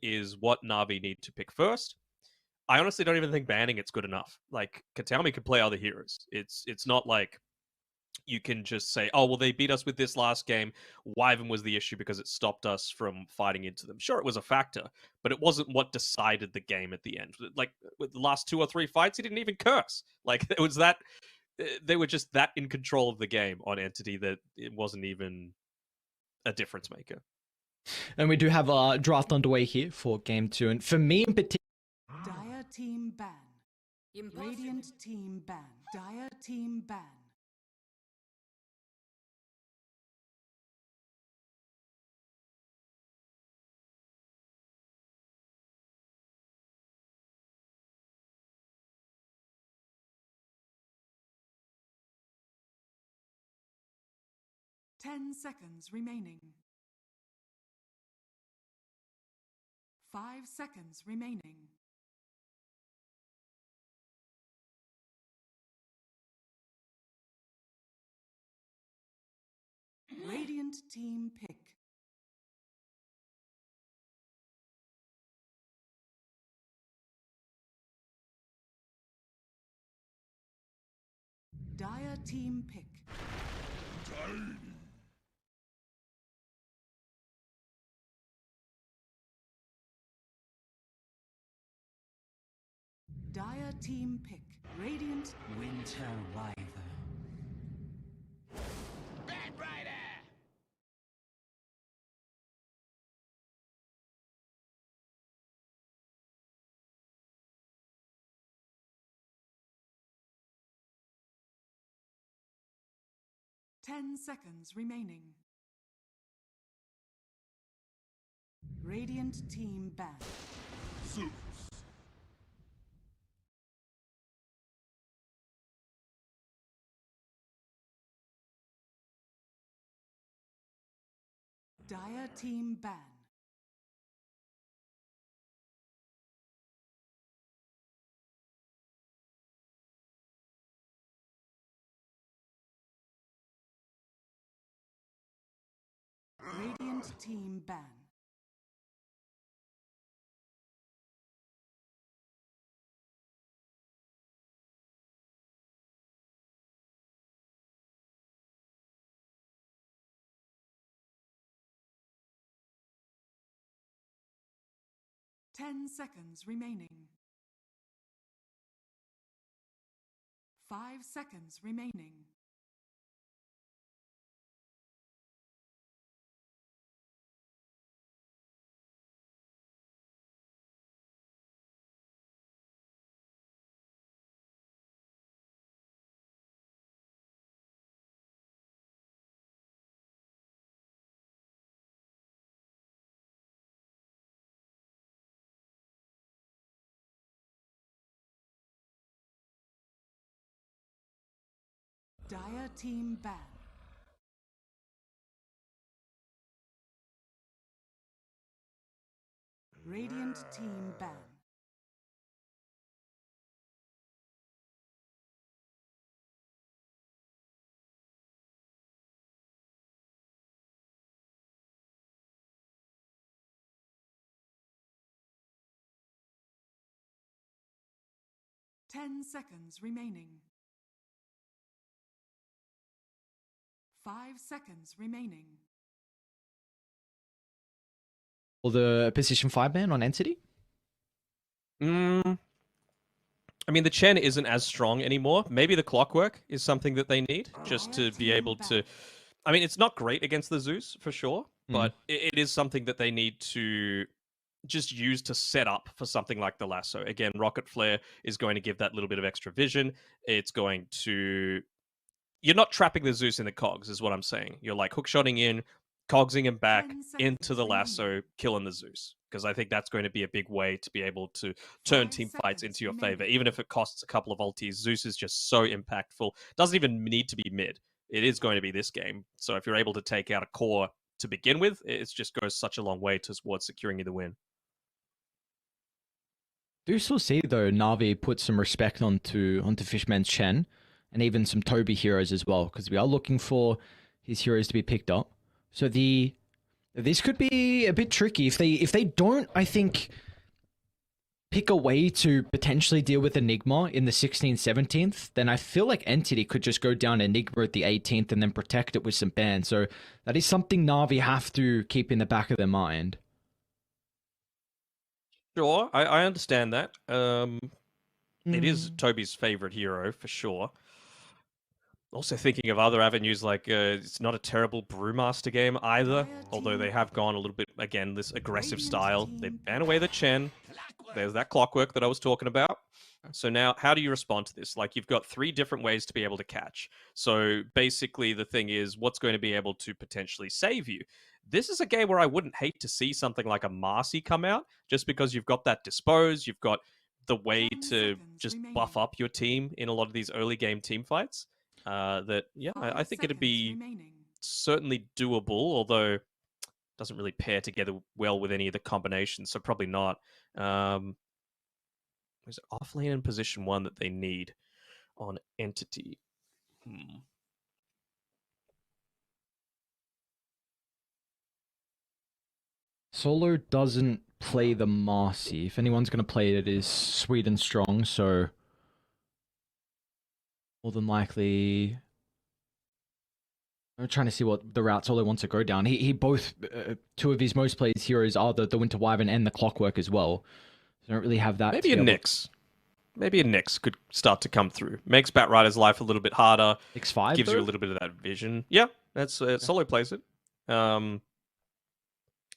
is what Na'Vi need to pick first. I honestly don't even think banning it's good enough. Like Katami could play other heroes. It's not like you can just say, oh, well, they beat us with this last game. Wyvern was the issue because it stopped us from fighting into them. Sure, it was a factor, but it wasn't what decided the game at the end. Like, with the last 2 or 3 fights, he didn't even curse. Like, it was that, they were just that in control of the game on Entity that it wasn't even a difference maker. And we do have a draft underway here for game 2. And for me in particular, Dire team ban. Radiant team ban. Dire team ban. Ten seconds remaining. 5 seconds remaining. Radiant team pick. Dire team pick. Dire team pick. Radiant Winter Wyvern. Bad Rider! 10 seconds remaining. Radiant team ban. Zeus. Dire team ban. Radiant team ban. Ten seconds remaining. 5 seconds remaining. Dire team ban. Radiant team ban. Ten seconds remaining. 5 seconds remaining. or the position 5 ban on Entity? I mean, the Chen isn't as strong anymore. Maybe the Clockwork is something that they need just to be able to. I mean, it's not great against the Zeus for sure, but it is something that they need to just use to set up for something like the lasso. Again, Rocket Flare is going to give that little bit of extra vision. It's going to. You're not trapping the Zeus in the cogs, is what I'm saying. You're like hookshotting in, cogsing him back 10 into the seconds lasso, remaining. killing the Zeus. Because I think that's going to be a big way to be able to turn 5 team fights seconds into your favor. remaining. Even if it costs a couple of ultis, Zeus is just so impactful. Doesn't even need to be mid. It is going to be this game. So if you're able to take out a core to begin with, it just goes such a long way towards securing you the win. Do you still see though Navi put some respect onto Fishman's Chen and even some Toby heroes as well, because we are looking for his heroes to be picked up. So the This could be a bit tricky if they don't, I think, pick a way to potentially deal with Enigma in the 16th, 17th, then I feel like Entity could just go down Enigma at the 18th and then protect it with some bans. So that is something Na'Vi have to keep in the back of their mind. Sure, I understand that. It is Toby's favorite hero for sure. Also thinking of other avenues, like it's not a terrible Brewmaster game either, although they have gone a little bit, again, this aggressive style. They ban away the Chen. There's that clockwork that I was talking about. So now, how do you respond to this? Like, you've got 3 different ways to be able to catch. So basically, the thing is, what's going to be able to potentially save you? This is a game where I wouldn't hate to see something like a Marcy come out, just because you've got that dispose, you've got the way to just buff up your team in a lot of these early game team fights. I think it'd be certainly doable, although it doesn't really pair together well with any of the combinations, so probably not. Is it off lane in position 1 that they need on Entity? Solo doesn't play the Marcy. If anyone's going to play it, it is Sweet and Strong, so more than likely... I'm trying to see what the route Solo wants to go down. He both, 2 of his most played heroes are the Winter Wyvern and the Clockwork as well. So I don't really have that. Maybe a Nyx. Maybe a Nyx could start to come through. Makes Batrider's life a little bit harder. X5 gives though? you a little bit of that vision. Yeah, that's Solo plays it.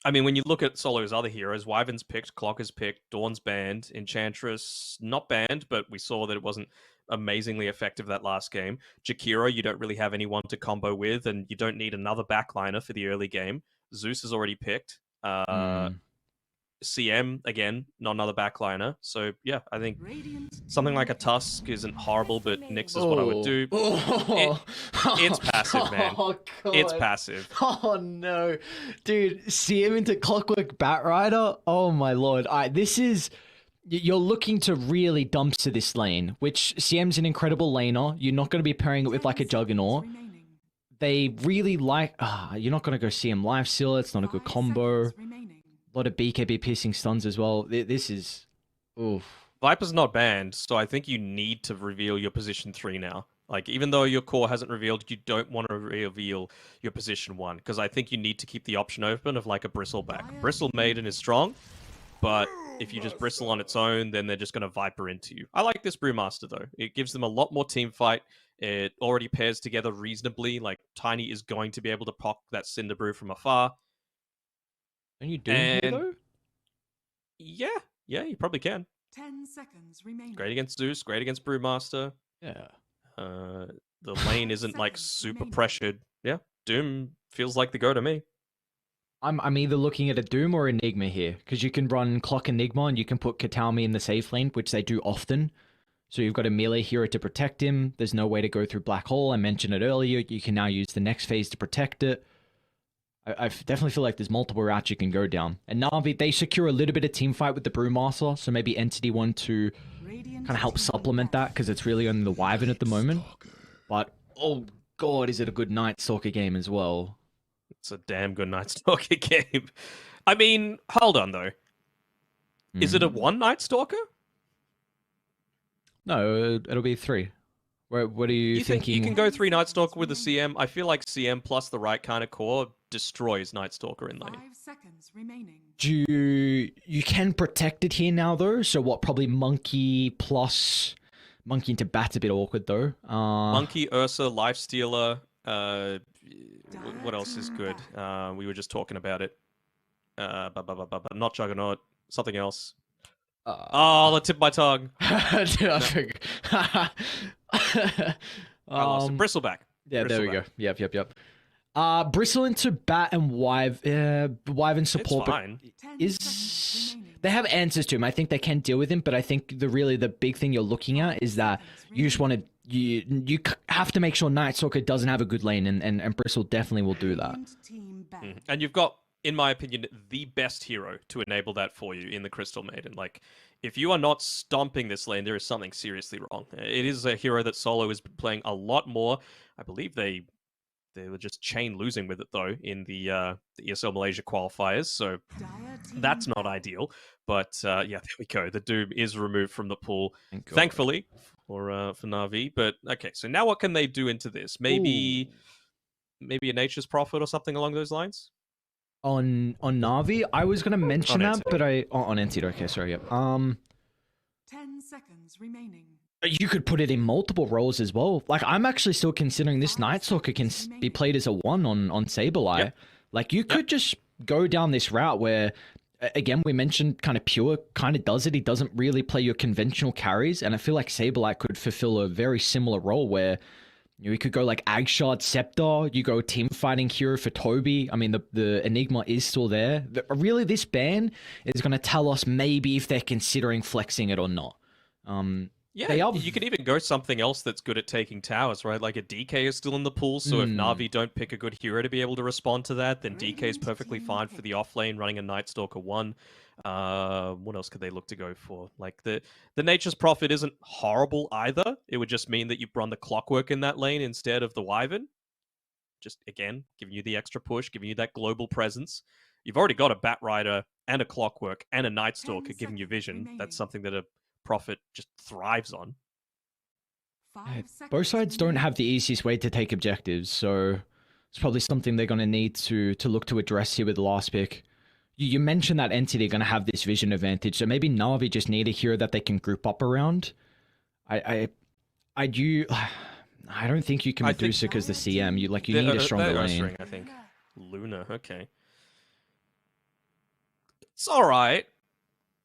I mean, when you look at Solo's other heroes, Wyvern's picked, Clocker's picked, Dawn's banned, Enchantress not banned, but we saw that it wasn't amazingly effective that last game. Jakiro, you don't really have anyone to combo with, and you don't need another backliner for the early game. Zeus is already picked. CM, again, not another backliner. So, yeah, I think something like a Tusk isn't horrible, but Nyx is what I would do. It's passive, man. Oh, God. It's passive. Oh, no. Dude, CM into Clockwork Batrider? Oh, my lord. This is... You're looking to really dumpster this lane, which CM's an incredible laner. You're not going to be pairing it with like a Juggernaut. They really like... you're not going to go CM Lifesteal. It's not a good combo. A lot of BKB piercing stuns as well. This is... Oof. Viper's not banned, so I think you need to reveal your position 3 now. Like, even though your core hasn't revealed, you don't want to reveal your position 1, because I think you need to keep the option open of like a Bristleback. Bristle Maiden is strong, but if you just Bristle on its own, then they're just going to Viper into you. I like this Brewmaster, though. It gives them a lot more team fight. It already pairs together reasonably. Like, Tiny is going to be able to poke that Cinder Brew from afar. Can you do it, though? Yeah, you probably can. 10 seconds remaining. Great against Zeus, great against Brewmaster. Yeah. The lane isn't like super pressured. Yeah, Doom feels like the go to me. I'm either looking at a Doom or Enigma here, because you can run Clock Enigma and you can put Katami in the safe lane, which they do often. So you've got a melee hero to protect him. There's no way to go through Black Hole. I mentioned it earlier. You can now use the next phase to protect it. I definitely feel like there's multiple routes you can go down. And Na'Vi, they secure a little bit of team fight with the Brewmaster, so maybe Entity want to kind of help supplement that, because it's really only the Wyvern at the moment. But, oh god, is it a good Night Stalker game as well. It's a damn good Night Stalker game. I mean, hold on, though. Is it a 1 Night Stalker? No, it'll be 3. What are you thinking? You can go 3 Night Stalker with a CM. I feel like CM plus the right kind of core destroys Night Stalker in lane. 5 seconds remaining. You can protect it here now, though. So what? Probably Monkey plus... Monkey into Bat's a bit awkward, though. Monkey, Ursa, Lifestealer. What else is good? We were just talking about it. Not Juggernaut. Something else. The tip of my tongue. Dude, I figured. I lost it. Bristleback. Yeah, there we go. Yep. Bristle into Bat and Wyvern support. It's fine. They have answers to him. I think they can deal with him, but I think the big thing you're looking at is that you just want to you have to make sure Night Stalker doesn't have a good lane, and Bristle definitely will do that. And you've got, in my opinion, the best hero to enable that for you in the Crystal Maiden. Like, if you are not stomping this lane, there is something seriously wrong. It is a hero that Solo has been playing a lot more. I believe they They were just chain losing with it though in the ESL Malaysia qualifiers, so Dire team that's not ban. ideal. But yeah, there we go. The Doom is removed from the pool, Thank God. thankfully for Na'Vi. But okay, so now what can they do into this? Maybe a Nature's Prophet or something along those lines. On Navi, I was gonna mention that, Entity. but on Entity. Okay, sorry. Yep. 10 seconds remaining. You could put it in multiple roles as well. Like, I'm actually still considering this Night Stalker can be played as a 1 on Sableye. Yep. Like, you could just go down this route where, again, we mentioned kind of Pure kind of does it. He doesn't really play your conventional carries, and I feel like Sableye could fulfill a very similar role where you could go like Agshard Scepter, you go team fighting hero for Toby. I mean, the Enigma is still there. Really, this ban is going to tell us maybe if they're considering flexing it or not. Yeah, you could even go something else that's good at taking towers, right? Like a DK is still in the pool, so if Na'Vi don't pick a good hero to be able to respond to that, then DK is perfectly fine for the off lane, running a Night Stalker 1. What else could they look to go for? Like the Nature's Prophet isn't horrible either. It would just mean that you run the Clockwork in that lane instead of the Wyvern. Just, again, giving you the extra push, giving you that global presence. You've already got a Bat Rider and a Clockwork and a Night Stalker giving you vision. That's something that a Prophet just thrives on. Both sides don't have the easiest way to take objectives, so it's probably something they're going to need to look to address here with the last pick. You mentioned that Entity going to have this vision advantage, so maybe Na'Vi just need a hero that they can group up around. I don't think you can Medusa because the CM. You need a stronger lane. I think Luna. Okay, it's all right.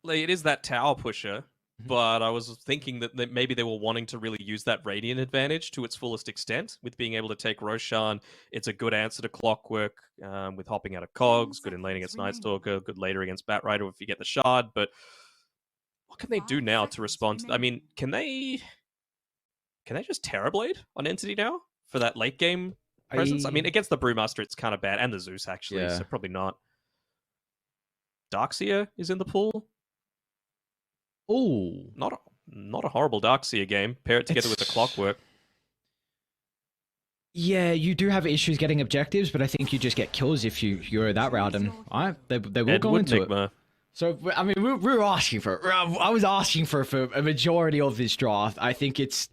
Like, it is that tower pusher. But I was thinking that maybe they were wanting to really use that Radiant advantage to its fullest extent with being able to take Roshan. It's a good answer to Clockwork with hopping out of Cogs, good in lane against Night Stalker, good later against Bat Rider if you get the shard. But what can they do now to respond to... I mean, can they just Terrorblade on Entity now for that late game presence? I mean, against the Brewmaster, it's kind of bad. And the Zeus, actually, so probably not. Darkseer is in the pool. Oh, not a horrible Darkseer game. Pair it together with the Clockwork. Yeah, you do have issues getting objectives, but I think you just get kills if you go that route, and they will go into it. So I mean, we're asking for. I was asking for a majority of this draft. I think it's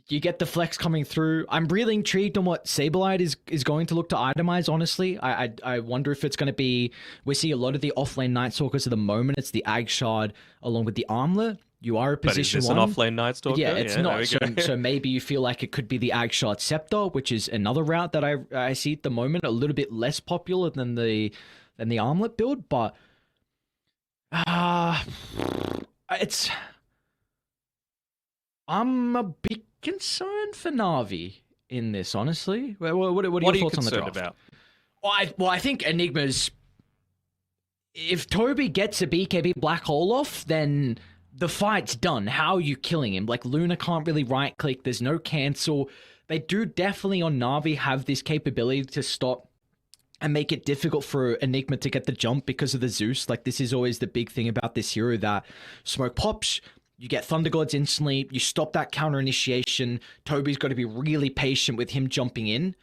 you get the flex coming through. I'm really intrigued on what Sableye is going to look to itemize, honestly. I wonder if it's going to be... We see a lot of the offlane Night Stalkers at the moment. It's the Ag Shard along with the Armlet. You are a position but is this one. An offlane Night Stalker? Yeah, it's not. So maybe you feel like it could be the Ag Shard Scepter, which is another route that I see at the moment, a little bit less popular than the Armlet build, but it's... I'm a bit concerned for Na'Vi in this, honestly. What are your thoughts on the draft? About? Well, I think Enigma's... If Toby gets a BKB Black Hole off, then the fight's done. How are you killing him? Like, Luna can't really right-click. There's no cancel. They do definitely, on Na'Vi, have this capability to stop and make it difficult for Enigma to get the jump because of the Zeus. Like, this is always the big thing about this hero, that smoke pops... You get Thunder Gods instantly, you stop that counter initiation. Toby's got to be really patient with him jumping in.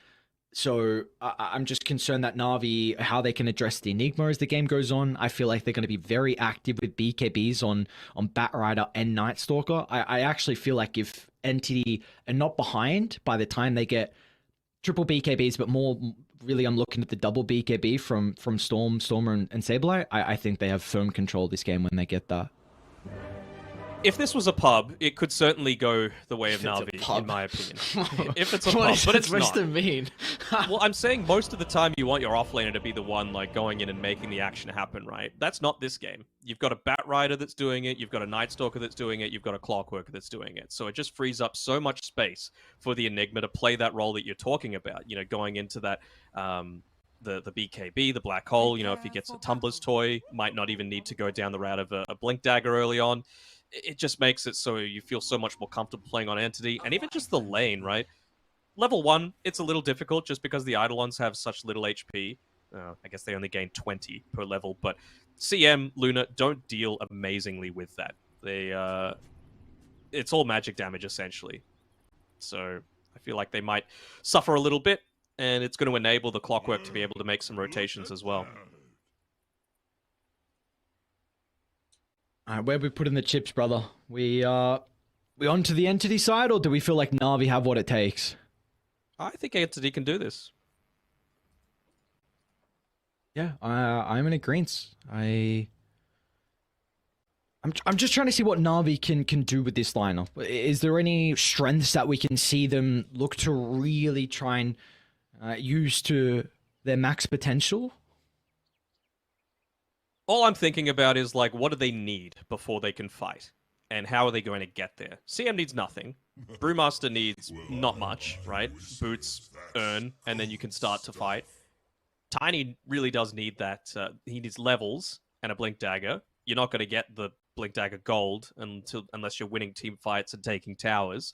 So I'm just concerned that Na'Vi, how they can address the Enigma as the game goes on. I feel like they're going to be very active with BKBs on Bat Rider and Night Stalker. I actually feel like if Entity are not behind by the time they get triple BKBs, but more really I'm looking at the double BKB from Stormer, and Sableye, I think they have firm control of this game when they get that. If this was a pub, it could certainly go the way of Na'Vi, in my opinion. If it's a pub, but it's not. What's that mean? Well, I'm saying most of the time you want your offlaner to be the one like going in and making the action happen, right? That's not this game. You've got a Bat Rider that's doing it, you've got a Night Stalker that's doing it, you've got a Clockworker that's doing it. So it just frees up so much space for the Enigma to play that role that you're talking about, you know, going into that the BKB, the Black Hole, you know, if he gets a Tumbler's Toy, might not even need to go down the route of a Blink Dagger early on. It just makes it so you feel so much more comfortable playing on Entity, and even just the lane, right? Level 1, it's a little difficult just because the Eidolons have such little HP. I guess they only gain 20 per level, but CM, Luna don't deal amazingly with that. It's all magic damage, essentially. So I feel like they might suffer a little bit. and it's going to enable the Clockwork to be able to make some rotations as well. All right, where we put in the chips, brother? We on to the Entity side, or do we feel like Na'Vi have what it takes? I think Entity can do this. Yeah, I'm in agreement. I'm just trying to see what Na'Vi can do with this lineup. Is there any strengths that we can see them look to really try and use to their max potential? All I'm thinking about is, like, what do they need before they can fight? And how are they going to get there? CM needs nothing. Brewmaster needs not much, right? Boots, earn, and then you can start to fight. Tiny really does need that. He needs levels and a Blink Dagger. You're not going to get the Blink Dagger gold unless you're winning team fights and taking towers.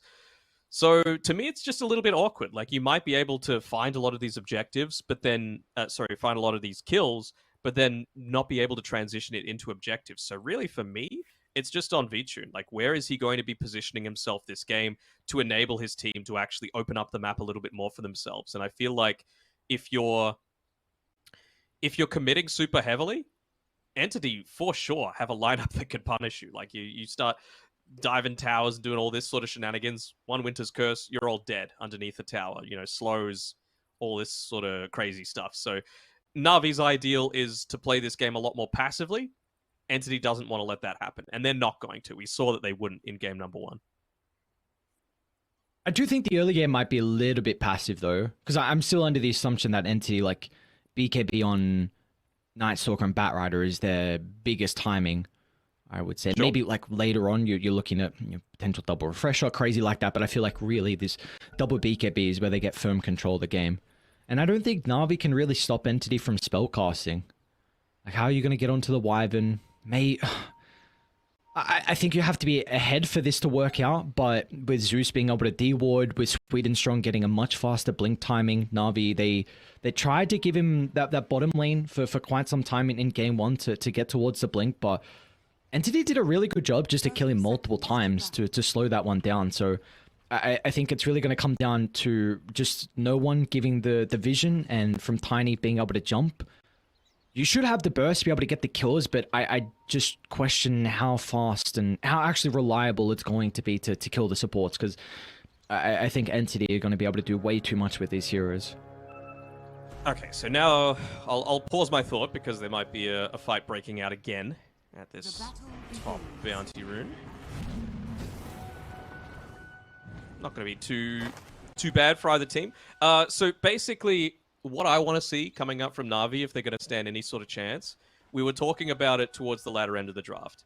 So to me, it's just a little bit awkward. Like, you might be able to find a lot of these objectives, but then, find a lot of these kills, but then not be able to transition it into objectives. So really, for me, it's just on Vichun. Like, where is he going to be positioning himself this game to enable his team to actually open up the map a little bit more for themselves? And I feel like if you're committing super heavily, Entity for sure have a lineup that could punish you. Like, you start diving towers and doing all this sort of shenanigans. One Winter's Curse, you're all dead underneath the tower. Slows, all this sort of crazy stuff. So Na'Vi's ideal is to play this game a lot more passively. Entity doesn't want to let that happen, and they're not going to. We saw that they wouldn't in game number 1. I do think the early game might be a little bit passive, though, because I'm still under the assumption that Entity, like BKB on Night Stalker and Batrider, is their biggest timing, I would say. Sure. Maybe like later on, you're looking at potential double refresh or crazy like that, but I feel like really this double BKB is where they get firm control of the game. And I don't think Na'Vi can really stop Entity from spellcasting. Like, how are you going to get onto the Wyvern? I think you have to be ahead for this to work out, but with Zeus being able to D-ward, with Swedenstrong getting a much faster blink timing, Na'Vi, they tried to give him that bottom lane for quite some time in game 1 to get towards the blink, but Entity did a really good job just to kill him multiple times to slow that one down. So I think it's really going to come down to just no one giving the vision, and from Tiny being able to jump. You should have the burst to be able to get the kills, but I just question how fast and how actually reliable it's going to be to kill the supports, because I think Entity are going to be able to do way too much with these heroes. Okay, so now I'll pause my thought, because there might be a fight breaking out again at this top bounty rune. Not going to be too bad for either team. So basically, what I want to see coming up from Na'Vi, if they're going to stand any sort of chance, we were talking about it towards the latter end of the draft.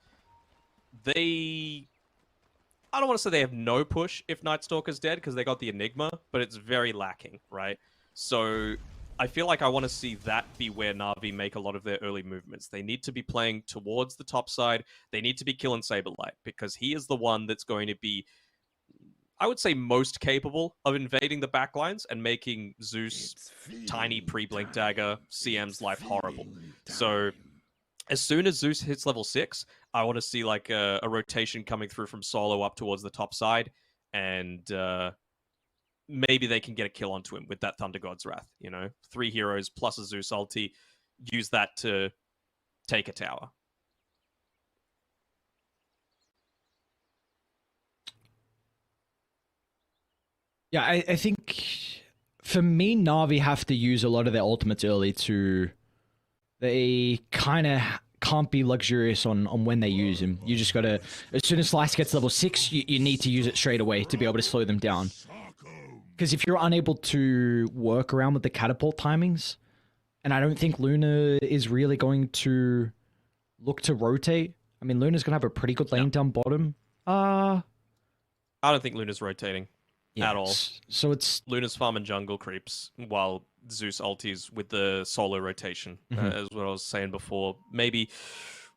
I don't want to say they have no push if Night Stalker's dead, because they got the Enigma, but it's very lacking, right? So I feel like I want to see that be where Na'Vi make a lot of their early movements. They need to be playing towards the top side. They need to be killing Saberlight, because he is the one that's going to be, I would say, most capable of invading the backlines and making Zeus, Tiny pre-Blink Dagger, CM's life horrible. So as soon as Zeus hits level 6, I want to see like a rotation coming through from solo up towards the top side, and maybe they can get a kill onto him with that Thunder God's Wrath. 3 heroes plus a Zeus ulti, use that to take a tower. Yeah, I think for me, Na'Vi have to use a lot of their ultimates early they kind of can't be luxurious on when they use them. You just gotta, as soon as Slice gets level 6, you need to use it straight away to be able to slow them down. Because if you're unable to work around with the catapult timings, and I don't think Luna is really going to look to rotate. I mean, Luna's gonna have a pretty good lane down bottom. I don't think Luna's rotating. Yeah, at all. So it's Luna's farming jungle creeps while Zeus ultis with the solo rotation, as what I was saying before. Maybe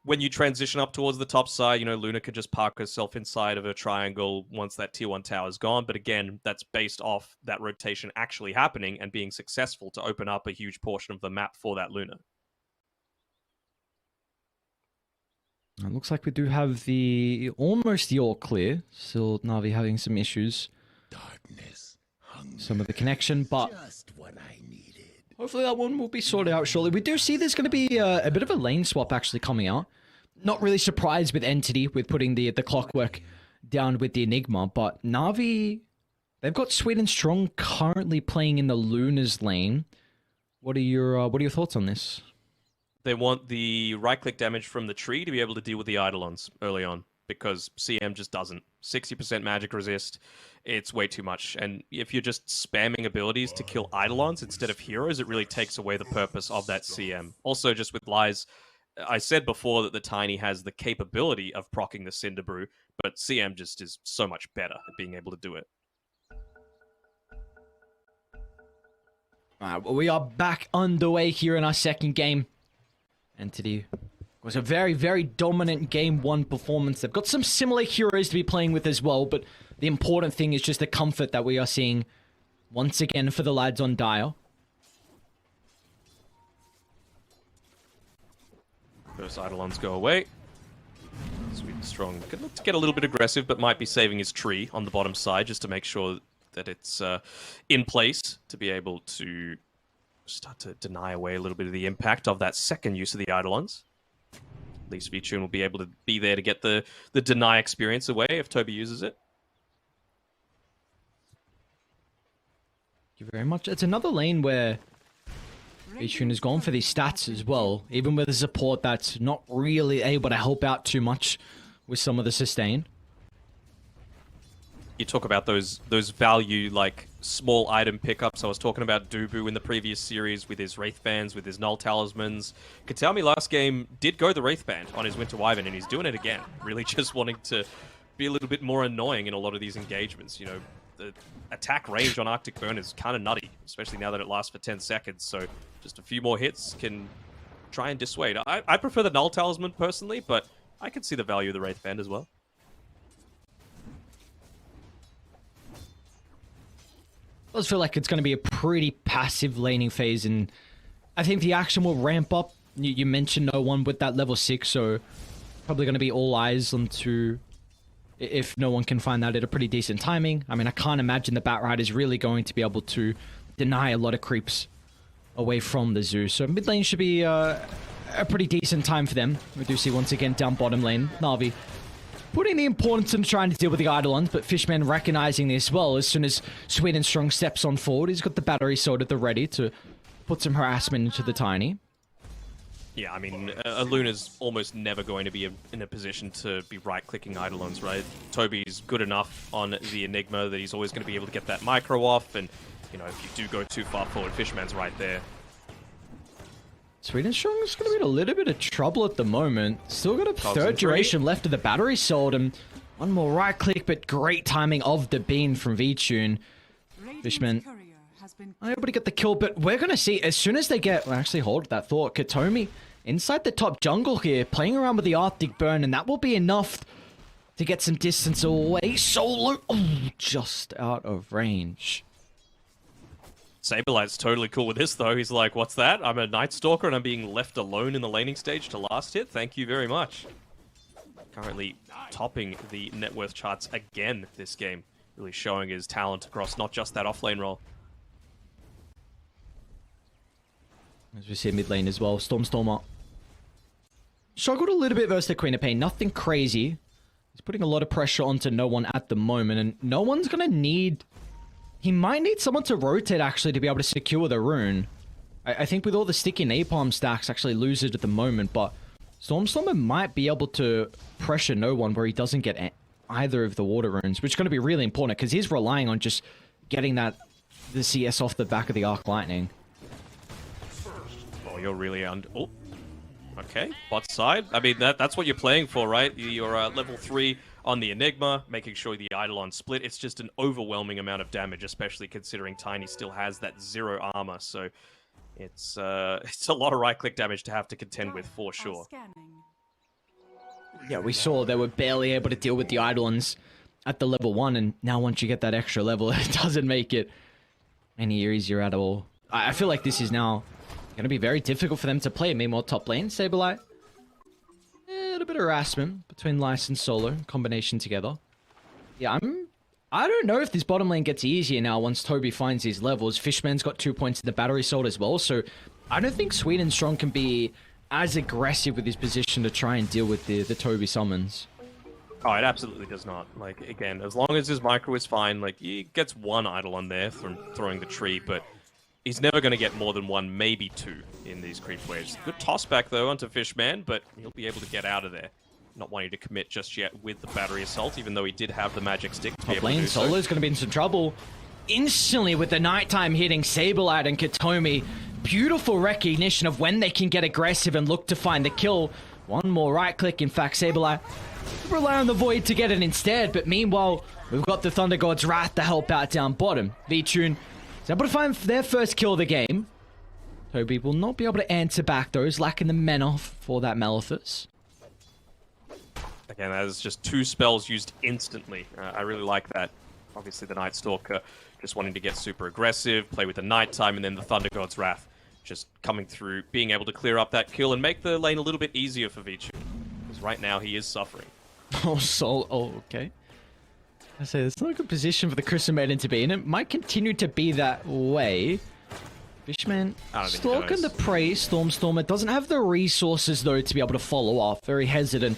when you transition up towards the top side, Luna could just park herself inside of a triangle once that tier 1 tower is gone. But again, that's based off that rotation actually happening and being successful to open up a huge portion of the map for that Luna. It looks like we do have almost the all clear. Still Na'Vi having some issues. Darkness. some of the connection, but Just what I needed. hopefully that one will be sorted out shortly. We do see there's going to be a bit of a lane swap actually coming out. Not really surprised with Entity with putting the clockwork down with the Enigma, but Na'Vi, they've got Sweet and Strong currently playing in the Luna's lane. What are your thoughts on this? They want the right-click damage from the tree to be able to deal with the Eidolons early on, because CM just doesn't. 60% magic resist, it's way too much. And if you're just spamming abilities to kill Eidolons instead of heroes, it really takes away the purpose of that CM. Also, just with Lies, I said before that the Tiny has the capability of proccing the Cinder Brew, but CM just is so much better at being able to do it. Alright, well, we are back underway here in our second game. Entity was a very, very dominant Game 1 performance. They've got some similar heroes to be playing with as well, but the important thing is just the comfort that we are seeing once again for the lads on Dire. First Eidolons go away. Sweet and Strong can look to get a little bit aggressive, but might be saving his tree on the bottom side just to make sure that it's in place to be able to start to deny away a little bit of the impact of that second use of the Eidolons. At least VTune will be able to be there to get the deny experience away if Toby uses it. Thank you very much. It's another lane where VTune has gone for these stats as well, even with a support that's not really able to help out too much with some of the sustain. You talk about those value, like, small item pickups. I was talking about Dubu in the previous series with his Wraith Bands, with his Null Talismans. Katami last game did go the Wraith Band on his Winter Wyvern, and he's doing it again. Really just wanting to be a little bit more annoying in a lot of these engagements. You know, the attack range on Arctic Burn is kind of nutty, especially now that it lasts for 10 seconds. So just a few more hits can try and dissuade. I prefer the Null Talisman personally, but I can see the value of the Wraith Band as well. It does feel like it's going to be a pretty passive laning phase, and I think the action will ramp up. You mentioned no one with that level 6, so probably going to be all eyes onto if no one can find that at a pretty decent timing. I mean, I can't imagine the Batrider is really going to be able to deny a lot of creeps away from the zoo, so mid lane should be a pretty decent time for them. We do see once again down bottom lane, Na'Vi putting the importance in trying to deal with the Eidolons, but Fishman recognizing this well. As soon as Sweet and Strong steps on forward, he's got the battery sword at the ready to put some harassment into the Tiny. Yeah, I mean, Luna's almost never going to be in a position to be right-clicking Eidolons, right? Toby's good enough on the Enigma that he's always going to be able to get that micro off, and, you know, if you do go too far forward, Fishman's right there. Sweet and Strong is going to be in a little bit of trouble at the moment. Still got a third duration left of the battery sword, and one more right click, but great timing of the beam from VTune. Fishman able to get the kill, but we're going to see as soon as they get... Well, actually, hold that thought. Katomi inside the top jungle here, playing around with the Arctic Burn, and that will be enough to get some distance away. Solo, just out of range. Saberlight's totally cool with this, though. He's like, what's that? I'm a Night Stalker and I'm being left alone in the laning stage to last hit? Thank you very much. Currently topping the net worth charts again this game. Really showing his talent across not just that offlane role. As we see mid lane as well, Stormer. Struggled a little bit versus the Queen of Pain. Nothing crazy. He's putting a lot of pressure onto no one at the moment, and no one's going to need... He might need someone to rotate, actually, to be able to secure the rune. I think with all the sticky napalm stacks, actually lose it at the moment, but Stormer might be able to pressure no one where he doesn't get either of the water runes, which is going to be really important, because he's relying on just getting the CS off the back of the Arc Lightning. Oh, you're really Oh, okay. Bot side. I mean, that's what you're playing for, right? You're level 3 on the Enigma, making sure the Eidolon split. It's just an overwhelming amount of damage, especially considering Tiny still has that 0 armor. So it's a lot of right-click damage to have to contend with, for sure. Yeah, we saw they were barely able to deal with the Eidolons at the level 1, and now once you get that extra level, it doesn't make it any easier at all. I feel like this is now going to be very difficult for them to play. Meanwhile, top lane, Saberlight. A little bit of harassment between Lice and Solo, combination together. Yeah, I'm I don't know if this bottom lane gets easier now once Toby finds his levels. Fishman's got 2 points in the battery sold as well, so I don't think Sweden Strong can be as aggressive with his position to try and deal with the Toby summons. Oh, it absolutely does not. Like, again, as long as his micro is fine, like, he gets one idle on there from throwing the tree, but he's never going to get more than one, maybe two in these creep waves. Good toss back, though, onto Fishman, but he'll be able to get out of there. Not wanting to commit just yet with the battery assault, even though he did have the magic stick to be able to do so. Solo's going to be in some trouble. Instantly with the nighttime hitting Saberlad and Katomi. Beautiful recognition of when they can get aggressive and look to find the kill. One more right click, in fact, Saberlad rely on the Void to get it instead, but meanwhile, we've got the Thunder God's Wrath to help out down bottom. V-Tune is able to find their first kill of the game. Toby will not be able to answer back those, lacking the men off for that Malithus. Again, that is just 2 spells used instantly. I really like that. Obviously, the Night Stalker just wanting to get super aggressive, play with the Nighttime, and then the Thunder God's Wrath just coming through, being able to clear up that kill and make the lane a little bit easier for Vichu. Because right now, he is suffering. Okay. I say, it's not a good position for the Crystal Maiden to be in. It might continue to be that way. Fishman stalking the prey, Stormstormer. Doesn't have the resources, though, to be able to follow off. Very hesitant.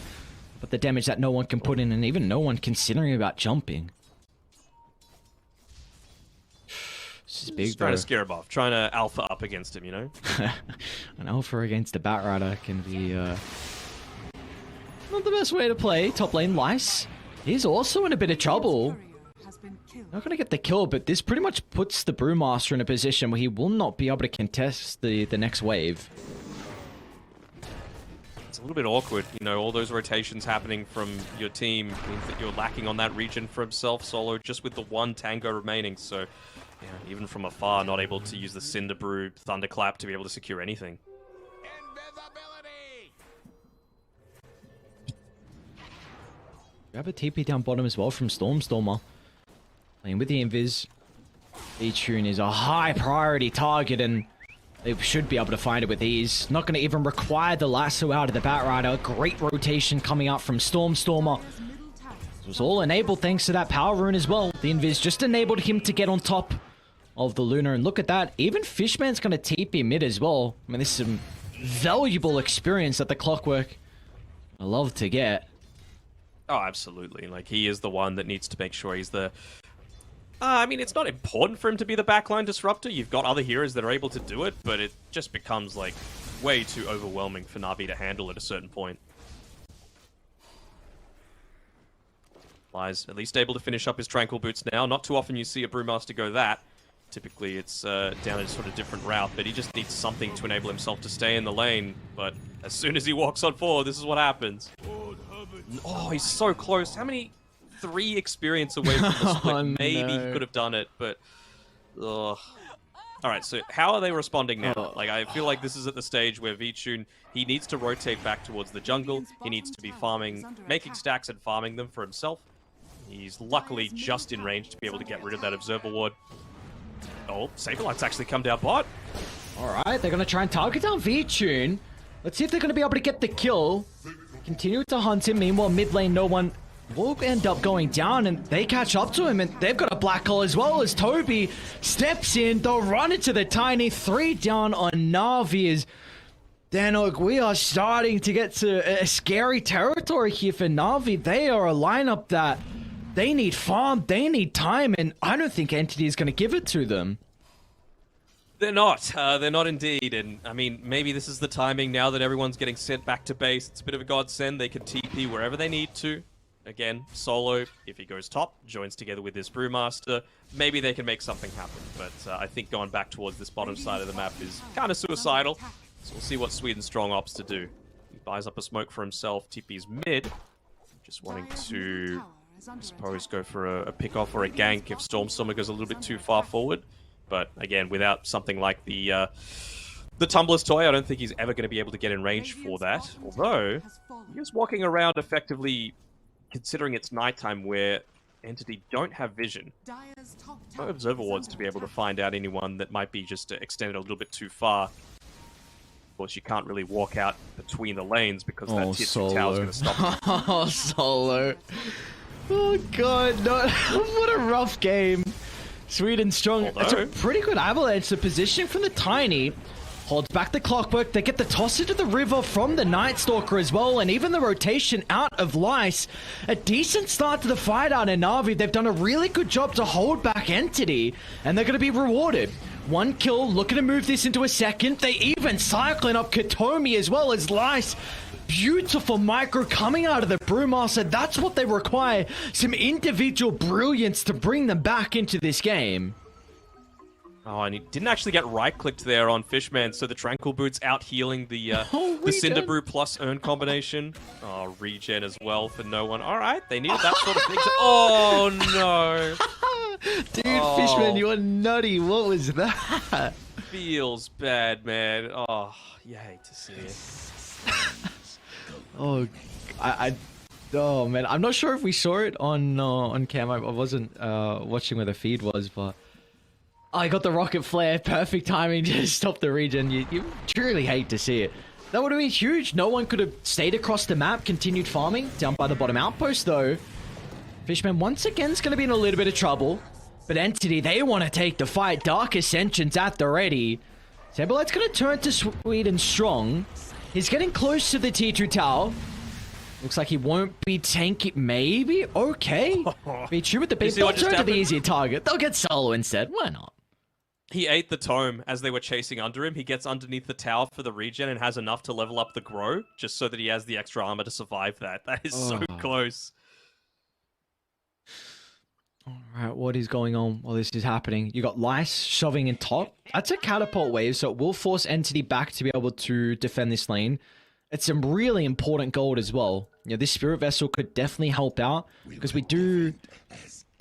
But the damage that no one can put in, and even no one considering about jumping. This is big, trying to scare him off. Trying to alpha up against him, you know? An alpha against a Batrider can be not the best way to play. Top lane, Lice. He's also in a bit of trouble. Not going to get the kill, but this pretty much puts the Brewmaster in a position where he will not be able to contest the next wave. It's a little bit awkward, you know, all those rotations happening from your team means that you're lacking on that regen for himself solo, just with the one tango remaining, so yeah, even from afar, not able to use the Cinder Brew, Thunderclap to be able to secure anything. Invisibility! We have a TP down bottom as well from Stormstormer. Playing with the Invis. V-Tune is a high priority target, and they should be able to find it with ease. Not going to even require the lasso out of the Batrider. Great rotation coming out from Stormstormer. It was all enabled thanks to that power rune as well. The Invis just enabled him to get on top of the Lunar. And look at that. Even Fishman's going to TP mid as well. I mean, this is some valuable experience that the Clockwork I love to get. Oh, absolutely. Like, he is the one that needs to make sure he's the... I mean, it's not important for him to be the backline disruptor. You've got other heroes that are able to do it, but it just becomes, like, way too overwhelming for Na'Vi to handle at a certain point. Lies at least able to finish up his Tranquil Boots now. Not too often you see a Brewmaster go that. Typically it's down a sort of different route, but he just needs something to enable himself to stay in the lane. But as soon as he walks on forward, this is what happens. Oh, he's so close. How many... 3 experience away from the split. Maybe he could have done it, but... Ugh. Alright, so how are they responding now? Like, I feel like this is at the stage where V-Tune, he needs to rotate back towards the jungle. He needs to be farming, making stacks and farming them for himself. He's luckily just in range to be able to get rid of that Observer Ward. Oh, Saberlight's actually come down bot. Alright, they're going to try and target down V-Tune. Let's see if they're going to be able to get the kill. Continue to hunt him. Meanwhile, mid lane, no one will end up going down, and they catch up to him, and they've got a black hole as well as Toby steps in. They'll run into the Tiny. 3 down on Na'Vi. As Danog, we are starting to get to a scary territory here for Na'Vi. They are a lineup that they need farm, they need time, and I don't think Entity is going to give it to them. They're not. They're not indeed. And, I mean, maybe this is the timing now that everyone's getting sent back to base. It's a bit of a godsend. They can TP wherever they need to. Again, solo, if he goes top, joins together with this Brewmaster, maybe they can make something happen. But I think going back towards this bottom side of the map is kind of suicidal. So we'll see what Sweden Strong opts to do. He buys up a smoke for himself, TP's mid. Just wanting to, I suppose, go for a pick-off or a gank if Stormstormer goes a little bit too far forward. But again, without something like the Tumbler's Toy, I don't think he's ever going to be able to get in range for that. Although, he is walking around effectively... Considering it's nighttime where Entity don't have vision, no Observer Wards to be able to find out anyone that might be just extended a little bit too far. Of course, you can't really walk out between the lanes because that tier 2 tower is going to stop. Oh, Solo. Oh god, no. What a rough game. Sweden strong. It's a pretty good avalanche. The positioning from the Tiny holds back the clockwork. They get the toss into the river from the Night Stalker as well, and even the rotation out of Lice. A decent start to the fight out in Na'Vi. They've done a really good job to hold back Entity, and they're going to be rewarded. One kill, looking to move this into a second. They even cycling up Katomi as well as Lice. Beautiful micro coming out of the Brewmaster. That's what they require. Some individual brilliance to bring them back into this game. Oh, and he didn't actually get right-clicked there on Fishman, so the Tranquil Boot's out healing the Cinder Brew plus Urn combination. Oh, regen as well for no one. All right, they needed that sort of thing. Oh, no. Dude, Fishman, you're nutty. What was that? Feels bad, man. Oh, you hate to see it. Oh, oh man, I'm not sure if we saw it on cam. I wasn't watching where the feed was, but I got the rocket flare, perfect timing to stop the regen. You truly hate to see it. That would have been huge. No one could have stayed across the map, continued farming down by the bottom outpost though. Fishman once again is going to be in a little bit of trouble, but Entity, they want to take the fight. Dark Ascension's at the ready. Saberlight's going to turn to Sweden strong. He's getting close to the T2 tower. Looks like he won't be tanky. Maybe? Okay. Be true with the beat. They'll turn to the easier target. They'll get solo instead. Why not? He ate the tome as they were chasing under him. He gets underneath the tower for the regen and has enough to level up the grow, just so that he has the extra armor to survive that. That is so close. Alright, what is going on while this is happening? You got Lice shoving in top. That's a catapult wave, so it will force Entity back to be able to defend this lane. It's some really important gold as well. You know, this Spirit Vessel could definitely help out, because we do...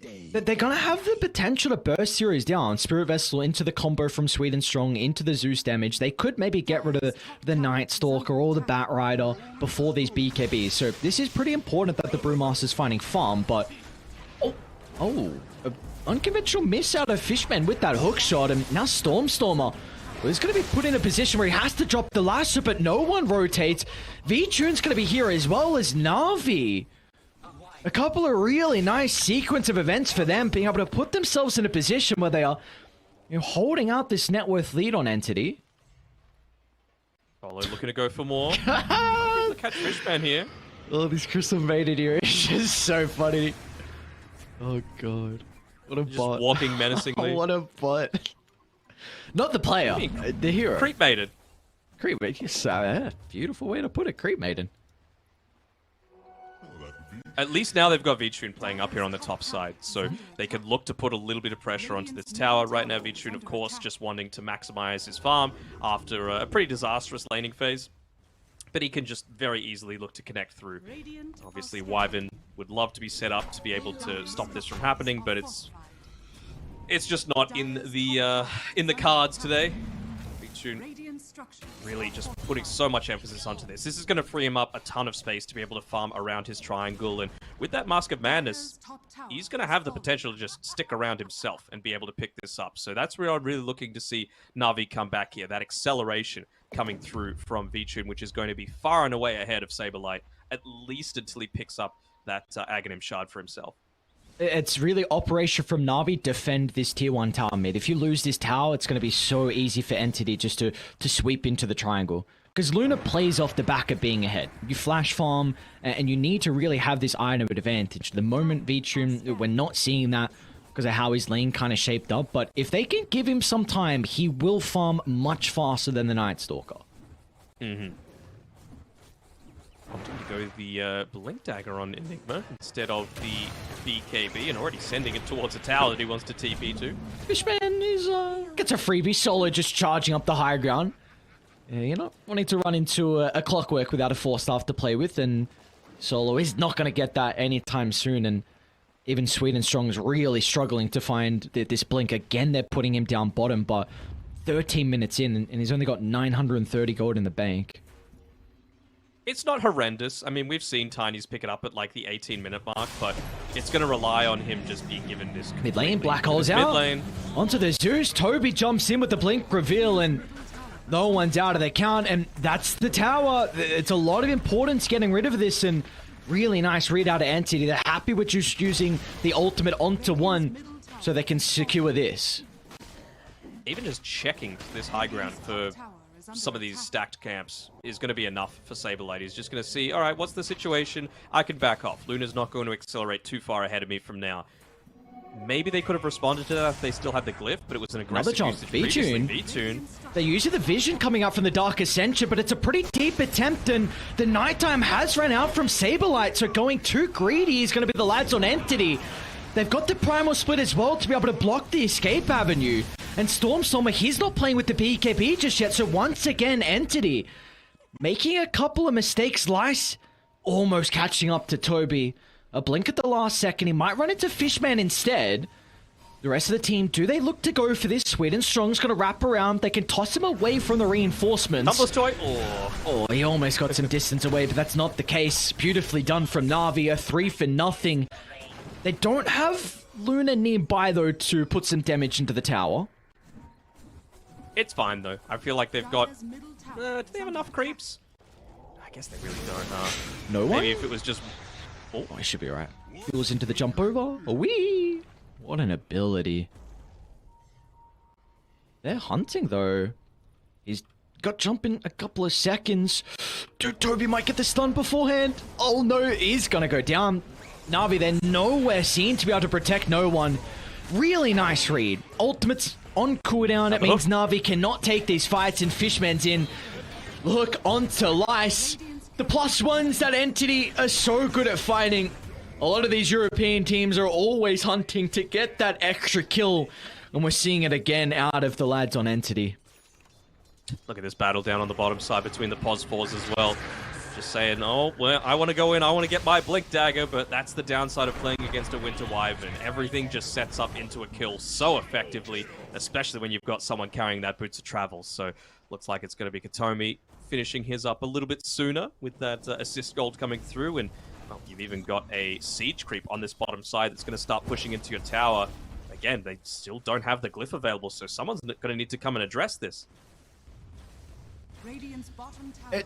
They're going to have the potential to burst series down. Spirit Vessel into the combo from Sweden Strong, into the Zeus damage. They could maybe get rid of the Night Stalker or the Bat Rider before these BKBs. So this is pretty important that the Brewmaster's finding farm, but... Oh, an unconventional miss out of Fishman with that hook shot, and now Stormer. Well, he's going to be put in a position where he has to drop the lasso, but no one rotates. V-Tune's going to be here as well as Na'Vi. A couple of really nice sequence of events for them, being able to put themselves in a position where they are, you know, holding out this net worth lead on Entity. Follow looking to go for more. Look, catch Fishman here. Oh, this Crystal Maiden here is just so funny. Oh god. What a just bot. Walking menacingly. What a bot. Not the player, the hero. Creep maiden. Creep maiden. Yeah, beautiful way to put it, Creep maiden. At least now they've got V-Tune playing up here on the top side, so they could look to put a little bit of pressure onto this tower. Right now, V-Tune, of course, just wanting to maximize his farm after a pretty disastrous laning phase. But he can just very easily look to connect through. Obviously, Wyvern would love to be set up to be able to stop this from happening, but it's just not in the cards today. V-Tune really just putting so much emphasis onto this. This is going to free him up a ton of space to be able to farm around his triangle, and with that Mask of Madness, he's going to have the potential to just stick around himself and be able to pick this up. So that's where I'm really looking to see Na'Vi come back here. That acceleration coming through from V-Tune, which is going to be far and away ahead of Saberlight, at least until he picks up that Aghanim Shard for himself. It's really operation from Na'Vi, defend this tier 1 tower mid. If you lose this tower, it's going to be so easy for Entity just to sweep into the triangle. Because Luna plays off the back of being ahead. You flash farm, and you need to really have this item advantage. The moment V-Tune, we're not seeing that because of how his lane kind of shaped up. But if they can give him some time, he will farm much faster than the Night Stalker. Mm-hmm. Opting to go the Blink Dagger on Enigma instead of the BKB, and already sending it towards a tower that he wants to TP to. Fishman is gets a freebie. Solo just charging up the high ground. You know, wanting to run into a Clockwork without a 4-staff to play with, and Solo is not going to get that anytime soon, and even Sweden Strong is really struggling to find this Blink. Again, they're putting him down bottom, but 13 minutes in, and he's only got 930 gold in the bank. It's not horrendous. I mean, we've seen Tinies pick it up at like the 18-minute mark, but it's going to rely on him just being given this mid lane. Black Hole's out. Mid lane. Onto the Zeus. Toby jumps in with the Blink reveal, and no one's out of the count, and that's the tower. It's a lot of importance getting rid of this, and Really nice read out of Entity. They're happy with just using the ultimate onto one so they can secure this. Even just checking this high ground for some of these stacked camps is going to be enough for Saberlight. He's just going to see, all right, what's the situation? I can back off. Luna's not going to accelerate too far ahead of me from now. Maybe they could have responded to that if they still had the glyph, but it was an aggressive usage previously. V-Tune. They're using the vision coming out from the Dark Ascension, but it's a pretty deep attempt, and the nighttime has run out from Saberlight, so going too greedy is going to be the lads on Entity. They've got the Primal Split as well to be able to block the escape avenue. And Stormstormer, he's not playing with the BKB just yet, so once again, Entity making a couple of mistakes. Lice almost catching up to Toby. A blink at the last second, he might run into Fishman instead. The rest of the team, do they look to go for this? Sweden Strong's going to wrap around. They can toss him away from the reinforcements. Tumbles toy. Oh, he almost got some distance away, but that's not the case. Beautifully done from Na'Vi, a 3-for-0. They don't have Luna nearby, though, to put some damage into the tower. It's fine, though. I feel like they've got... do they have enough creeps? I guess they really don't, No one? Maybe if it was just... Oh, he should be alright. Goes into the jump over. Oh, wee! What an ability. They're hunting, though. He's got jump in a couple of seconds. Dude, Toby might get the stun beforehand. Oh, no, he's gonna go down. Na'Vi, they're nowhere seen to be able to protect no one. Really nice read. Ultimate's on cooldown. It means Na'Vi cannot take these fights, and Fishman's in. Look onto Lice. The +1s, that Entity are so good at fighting. A lot of these European teams are always hunting to get that extra kill. And we're seeing it again out of the lads on Entity. Look at this battle down on the bottom side between the Pos 4s as well. Just saying, oh, well, I want to go in, I want to get my Blink Dagger, but that's the downside of playing against a Winter Wyvern. Everything just sets up into a kill so effectively, especially when you've got someone carrying that Boots of Travel. So, looks like it's going to be Katomi finishing his up a little bit sooner with that assist gold coming through, and well, you've even got a siege creep on this bottom side that's going to start pushing into your tower. Again, they still don't have the glyph available, so someone's going to need to come and address this. It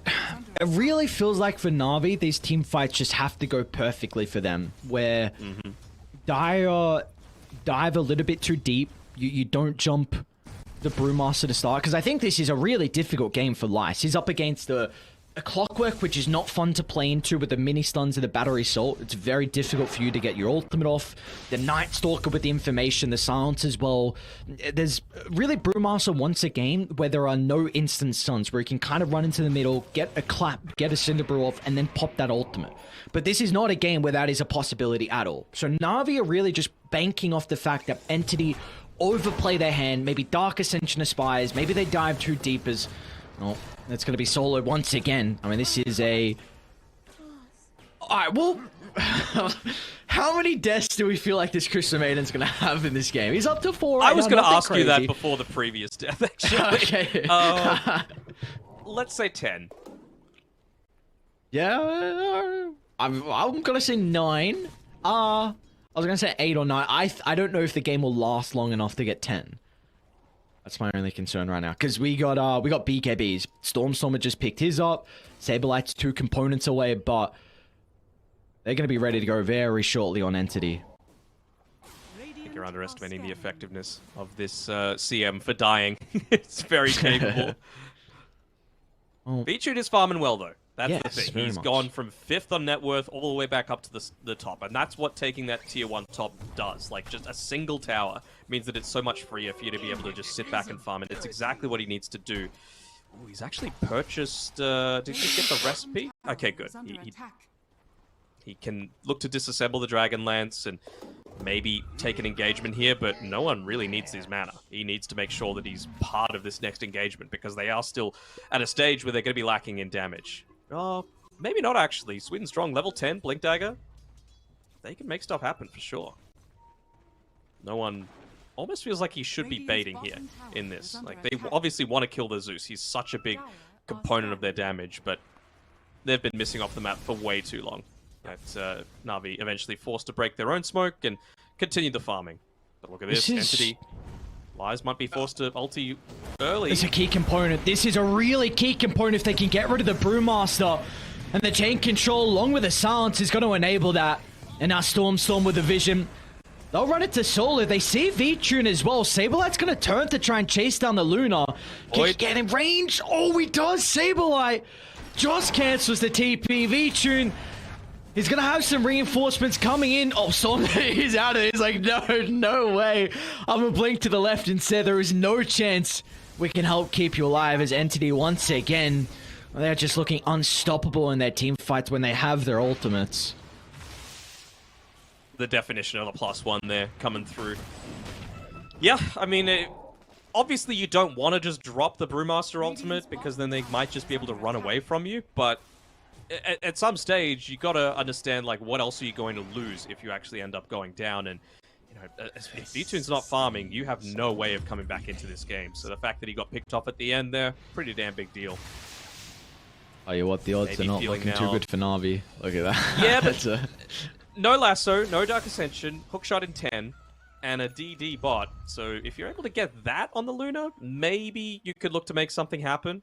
really feels like for Na'Vi, these team fights just have to go perfectly for them, where Dire dive a little bit too deep, you don't jump the Brewmaster to start, because I think this is a really difficult game for Lice. He's up against a Clockwork, which is not fun to play into with the mini stuns and the battery assault. It's very difficult for you to get your ultimate off. The Night Stalker with the information, the silence as well. There's really Brewmaster wants a game where there are no instant stuns, where you can kind of run into the middle, get a clap, get a Cinderbrew off, and then pop that ultimate. But this is not a game where that is a possibility at all. So Na'Vi are really just banking off the fact that Entity overplay their hand, maybe Dark Ascension aspires, maybe they dive too deep as... Oh, that's going to be solo once again. I mean, this is a... Alright, well... How many deaths do we feel like this Crystal Maiden's going to have in this game? He's up to 4 right I was now, going to ask crazy. you that before the previous death, actually. Okay. Let's say 10. Yeah, I'm going to say 9. I was going to say 8 or 9. I don't know if the game will last long enough to get 10. That's my only concern right now, because we got BKBs. Stormstormer just picked his up. Saberlight's 2 components away, but they're going to be ready to go very shortly on Entity. I think you're underestimating the effectiveness of this CM for dying. It's very capable. V-Tune is farming well, though. That's the thing. He's gone from 5th on net worth all the way back up to the top, and that's what taking that tier 1 top does. Like, just a single tower means that it's so much freer for you to be able to just sit back and farm, and it's exactly what he needs to do. Ooh, he's actually purchased... did he get the recipe? Okay, good. He can look to disassemble the Dragon Lance and maybe take an engagement here, but no one really needs his mana. He needs to make sure that he's part of this next engagement, because they are still at a stage where they're going to be lacking in damage. Oh, maybe not actually. Sweden Strong, level 10, Blink Dagger. They can make stuff happen for sure. No one... Almost feels like he should be baiting here in this. Like, they obviously want to kill the Zeus. He's such a big component of their damage, but they've been missing off the map for way too long. Na'Vi eventually forced to break their own smoke and continue the farming. But look at this, Entity. Lies might be forced to ulti early. It's a key component. This is a really key component if they can get rid of the Brewmaster. And the chain control, along with the silence, is going to enable that. And now Storm with the vision. They'll run it to solo. They see V-Tune as well. Saberlight's going to turn to try and chase down the Luna. Can he get in range? Oh, he does. Saberlight just cancels the TP. V-Tune, he's going to have some reinforcements coming in. Oh, Storm, he's out of it. He's like, no way. I'm going to blink to the left and say there is no chance we can help keep you alive, as Entity once again, they're just looking unstoppable in their team fights when they have their ultimates. The definition of a +1 there coming through. Yeah, I mean, obviously you don't want to just drop the Brewmaster ultimate because then they might just be able to run away from you, but at some stage you gotta understand, like, what else are you going to lose if you actually end up going down, and if V-Tune's not farming, you have no way of coming back into this game. So the fact that he got picked off at the end there, pretty damn big deal. Oh, yeah, what the odds are not looking too good for Na'Vi. Look at that. Yeah, but no Lasso, no Dark Ascension, Hookshot in 10, and a DD bot. So if you're able to get that on the Luna, maybe you could look to make something happen.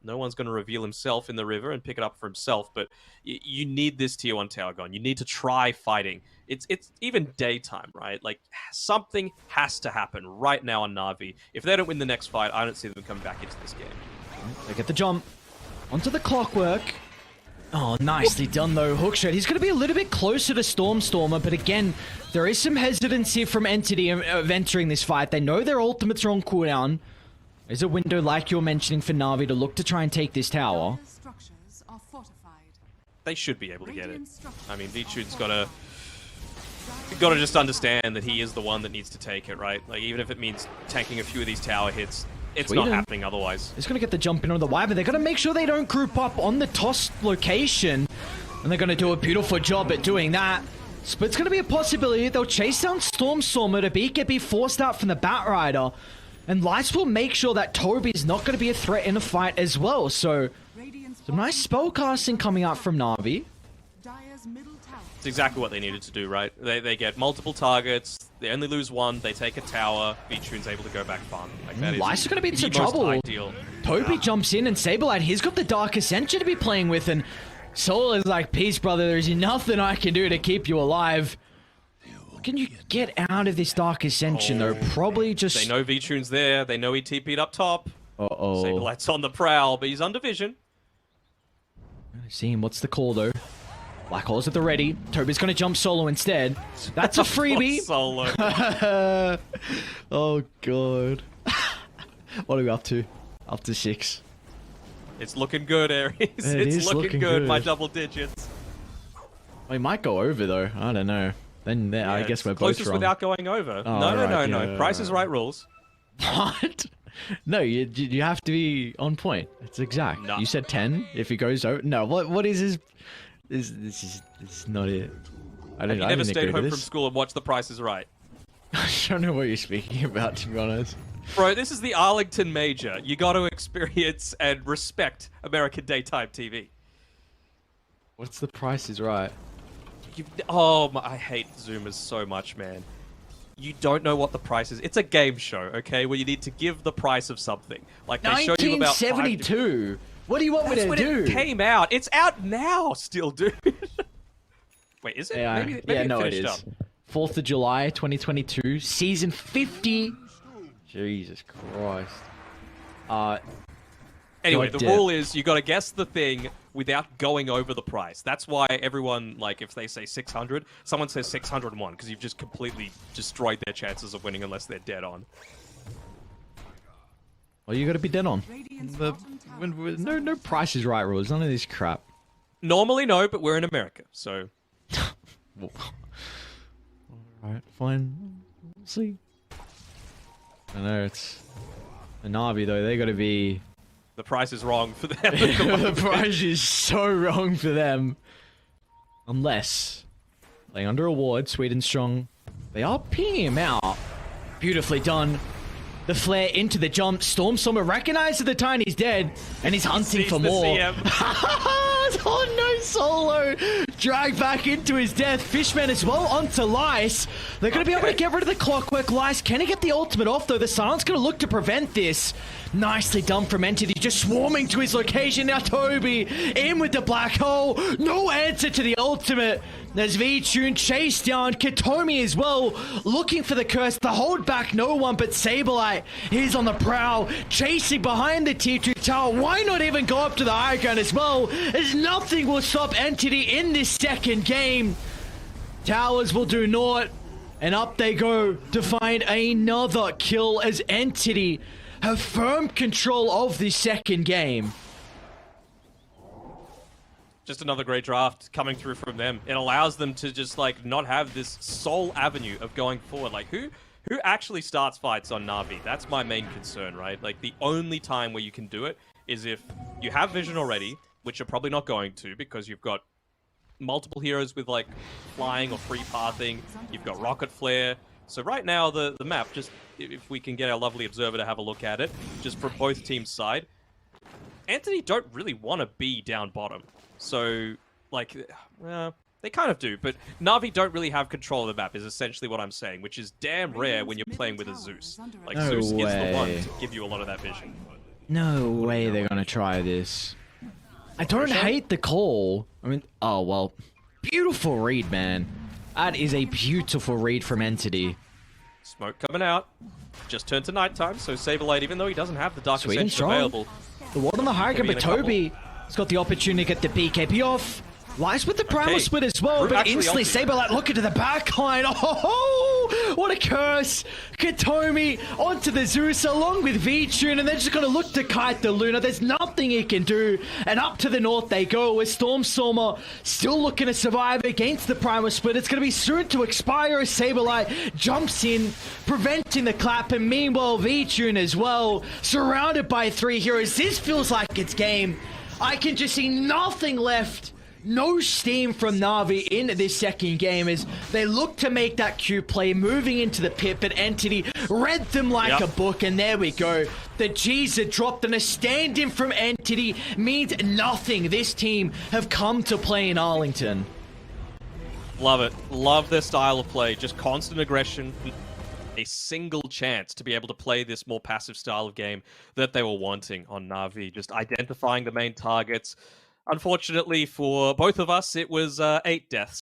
No one's going to reveal himself in the river and pick it up for himself, but you need this tier 1 tower gone. You need to try fighting. It's even daytime, right? Like, something has to happen right now on Na'Vi. If they don't win the next fight, I don't see them coming back into this game. They get the jump onto the clockwork. Oh, nicely done, though. Hookshot. He's going to be a little bit closer to Stormer, but again, there is some hesitancy from Entity of entering this fight. They know their ultimates are on cooldown. There's a window, like you're mentioning, for Na'Vi to look to try and take this tower. They should be able to get it. I mean, V-Tune's gotta just understand that he is the one that needs to take it, right? Like, even if it means tanking a few of these tower hits, it's not happening otherwise. He's gonna get the jump in on the Y, but they're gonna make sure they don't group up on the toss location. And they're gonna do a beautiful job at doing that. But it's gonna be a possibility they'll chase down Stormer to get forced out from the Batrider. And Lights will make sure that Toby is not going to be a threat in a fight as well. So, some nice spellcasting coming out from Na'Vi. It's exactly what they needed to do, right? They get multiple targets, they only lose one, they take a tower, V-Tune's able to go back farming. Like, that Lights are going to be in some the most trouble. Ideal. Toby jumps in and Saberlight, he's got the Dark Ascension to be playing with. And Soul is like, peace, brother, there's nothing I can do to keep you alive. Can you get out of this Dark Ascension, though? Probably just... They know V-Tune's there. They know he TP'd up top. Uh-oh. Saberlight's on the prowl, but he's under vision. See him. What's the call, though? Black Hole's at the ready. Toby's going to jump solo instead. That's a freebie. Solo. Oh, God. What are we up to? Up to 6. It's looking good, Aries. It's looking good, my double digits. We might go over, though. I don't know. Then yeah, I guess we're both closest wrong. Without going over. Oh, No. Price is Right rules. What? No, you have to be on point. It's exact. No. You said 10. If he goes over, no. What is his? This is not it. I don't. You never stayed home from school and watched The Price is Right. I don't know what you're speaking about, to be honest. Bro, this is the Arlington Major. You got to experience and respect American daytime TV. What's The Price is Right? I hate Zoomers so much, man. You don't know what the price is. It's a game show, okay, where you need to give the price of something. Like, they show you about 1972. What do you want me to do? That's when it came out. It's out now, still, dude. Wait, is it? Yeah, maybe no, it finished is. up. 4th of July, 2022, season 50. Jesus Christ. Anyway, the rule is you got to guess the thing without going over the price. That's why everyone, like, if they say 600, someone says 601 because you've just completely destroyed their chances of winning unless they're dead on. Well, you got to be dead on. No Price is Right rules. None of this crap. Normally, no, but we're in America, so... Alright, fine. We'll see. I know, it's... The Na'Vi, though, they got to be... The price is wrong for them. The price is so wrong for them. Unless, laying under a ward, Sweden strong. They are pinging him out. Beautifully done. The flare into the jump. Stormer recognizes the Tiny's dead, and he's hunting for more. Oh no, Solo dragged back into his death. Fishman as well onto Lice. They're going to be able to get rid of the clockwork. Lice, can he get the ultimate off though? The Silence going to look to prevent this. Nicely done from Entity, just swarming to his location. Now Toby in with the black hole. No answer to the ultimate. There's V-Tune chased down. Katomi as well, looking for the curse to hold back no one but Saberlight. He's on the prowl, chasing behind the T2 tower. Why not even go up to the high ground as well, as nothing will stop Entity in this second game. Towers will do naught, and up they go to find another kill as Entity have firm control of the second game. Just another great draft coming through from them. It allows them to just like not have this sole avenue of going forward. Like who actually starts fights on Na'Vi? That's my main concern, right? Like the only time where you can do it is if you have vision already, which you're probably not going to because you've got multiple heroes with like flying or free pathing. You've got rocket flare. So right now the map, just if we can get our lovely observer to have a look at it, just from both teams' side, Entity don't really want to be down bottom. So, like, they kind of do, but Na'Vi don't really have control of the map, is essentially what I'm saying, which is damn rare when you're playing with a Zeus. Like, No Zeus way. is the one to give you a lot of that vision. No way they're gonna try this. I don't hate the call. I mean, oh, well, beautiful read, man. That is a beautiful read from Entity. Smoke coming out. Just turned to nighttime, so Saberlight, even though he doesn't have the Dark Sweet and Ascension strong. available. The ward on the high ground, Maybe but in a couple. Toby has got the opportunity to get the BKB off. Lies with the Primal Okay. Split as well, Root but actually instantly ulted. Saberlight looking to the backline. Oh, what a curse! Katomi onto the Zeus along with V-Tune, and they're just going to look to kite the Luna. There's nothing he can do, and up to the north they go with Stormstormer still looking to survive against the Primal Split. It's going to be soon to expire as Saberlight jumps in, preventing the clap, and meanwhile V-Tune as well, surrounded by 3 heroes. This feels like it's game. I can just see nothing left. No steam from Na'Vi in this second game as they look to make that Q play, moving into the pit, but Entity read them like a book, and there we go. The G's are dropped, and a stand-in from Entity means nothing. This team have come to play in Arlington. Love it. Love their style of play. Just constant aggression. A single chance to be able to play this more passive style of game that they were wanting on Na'Vi. Just identifying the main targets. Unfortunately for both of us, it was 8 deaths